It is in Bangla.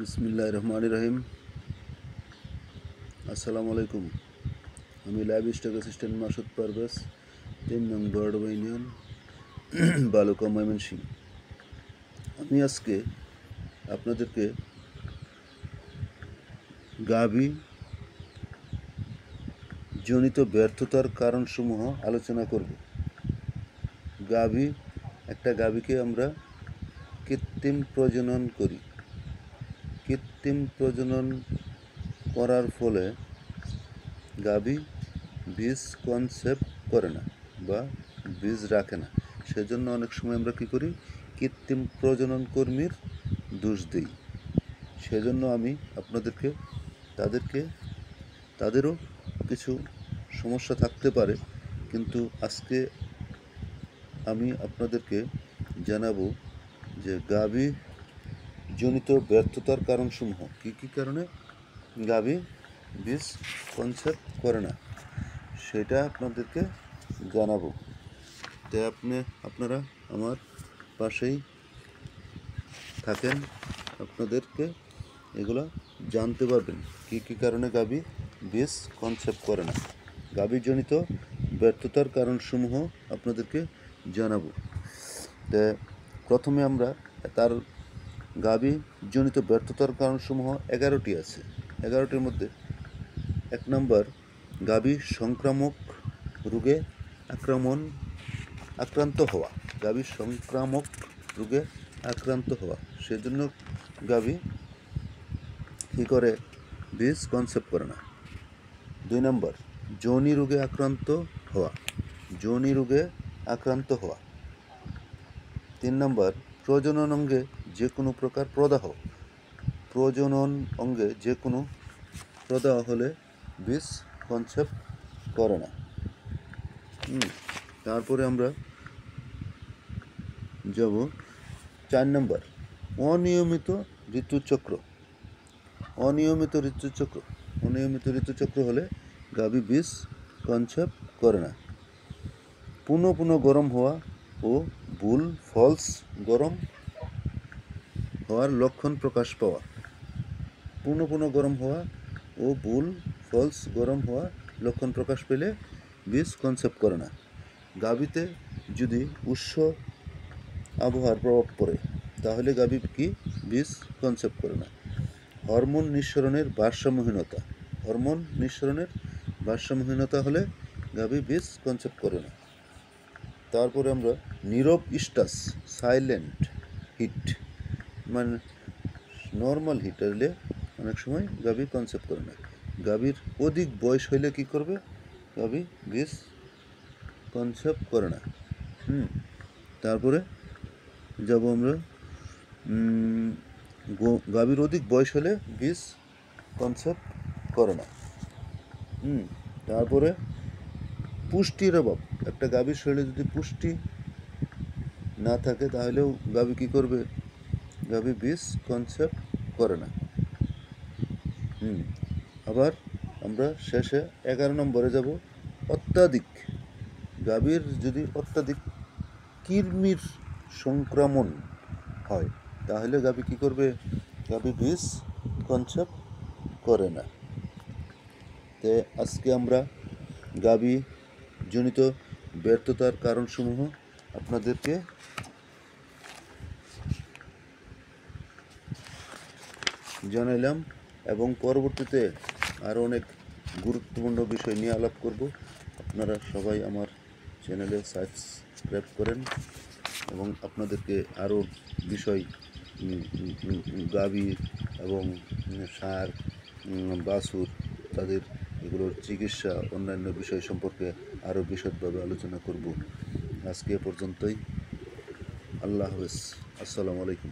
বিসমিল্লাহির রহমানির রহিম। আসসালামু আলাইকুম। আমি live stock assistant Masud Parvez, 3 নং বরডোবা ইউনিয়ন, বালুকা, ময়মনসিংহ। আমি আজকে আপনাদেরকে গাভী জনিত ব্যর্থতার কারণসমূহ আলোচনা করব। একটা গাভীকে আমরা কৃত্রিম প্রজনন করি। কৃত্রিম প্রজনন করার ফলে গাভী বীজ কনসেপ্ট করে না বা বীজ রাখে না। সেজন্য অনেক সময় আমরা কী করি, কৃত্রিম প্রজনন কর্মীর দোষ দিই। সেজন্য আমি আপনাদেরকে তাদেরও কিছু সমস্যা থাকতে পারে, কিন্তু আজকে আমি আপনাদেরকে জানাবো যে গাভী জনিত ব্যর্থতার কারণসমূহ কী কী কারণে গাভী বীজ কনসেপ্ট করে না সেটা আপনাদেরকে জানাবো। তাই আপনারা আমার পাশেই থাকেন, আপনাদেরকে এগুলো জানতে পারবেন কী কী কারণে গাভী বীজ কনসেপ্ট করে না। গাভীজনিত ব্যর্থতার কারণসমূহ আপনাদেরকে জানাবো। তাই প্রথমে আমরা তার গাভীজনিত ব্যর্থতার কারণসমূহ 11টি আছে। 11টির মধ্যে 1 নম্বর, গাভী সংক্রামক রোগে আক্রান্ত হওয়া। গাভী সংক্রামক রোগে আক্রান্ত হওয়া, সেজন্য গাভী কী করে, বীজ কনসেপ্ট করে না। 2 নম্বর, যোনি রোগে আক্রান্ত হওয়া। 3 নম্বর, প্রজনন অঙ্গে যে কোনো প্রকার প্রদাহ। হলে বীজ কনসেপ্ট করে না। তারপরে আমরা যাব 4 নম্বর, অনিয়মিত ঋতুচক্র হলে গাভী বীজ কনসেপ্ট করে না। পুনঃ গরম হওয়া ও ফলস গরম হওয়ার লক্ষণ প্রকাশ পাওয়া। পুনঃ গরম হওয়া ও ফলস গরম হওয়া লক্ষণ প্রকাশ পেলে বীজ কনসেপ্ট করে না। গাভীতে যদি উষ্ণ আবহাওয়ার প্রভাব পড়ে তাহলে গাভী কি বীজ কনসেপ্ট করে না। হরমোন নিঃসরণের ভারসাম্যহীনতা হলে গাভী বীজ কনসেপ্ট করে না। তারপরে আমরা নীরব স্টাস, সাইলেন্ট হিট, মানে নর্মাল হিট হলে অনেক সময় গাভী কনসেপ্ট করে না। গাভীর অধিক বয়স হইলে কি করবে, গাভী বীজ কনসেপ্ট করে না। তারপরে যাব আমরা গাভীর অধিক বয়স হলে বীজ কনসেপ্ট করে না। তারপরে পুষ্টির অভাব। একটা গাভীর শরীরে যদি পুষ্টি না থাকে তাহলেও গাভী কী করবে, গাভী বীজ কনসেপ্ট করে না। আবার আমরা শেষে 11 নম্বরে যাব, গাভীর যদি অত্যাধিক কৃমির সংক্রমণ হয় তাহলে গাভী কী করবে, গাভী বীজ কনসেপ্ট করে না। তাই আজকে আমরা গাভী জনিত ব্যর্থতার কারণসমূহ আপনাদেরকে জানাইলাম, এবং পরবর্তীতে আরও অনেক গুরুত্বপূর্ণ বিষয় নিয়ে আলাপ করব। আপনারা সবাই আমার চ্যানেলে সাবস্ক্রাইব করেন, এবং আপনাদেরকে আরও বিষয়, গাভী এবং ষাঁড়, বাছুর, তাদের এগুলোর চিকিৎসা, অন্যান্য বিষয় সম্পর্কে আরও বিশদভাবে আলোচনা করব। আজকে এ পর্যন্তই। আল্লাহ হাফেজ। আসসালামু আলাইকুম।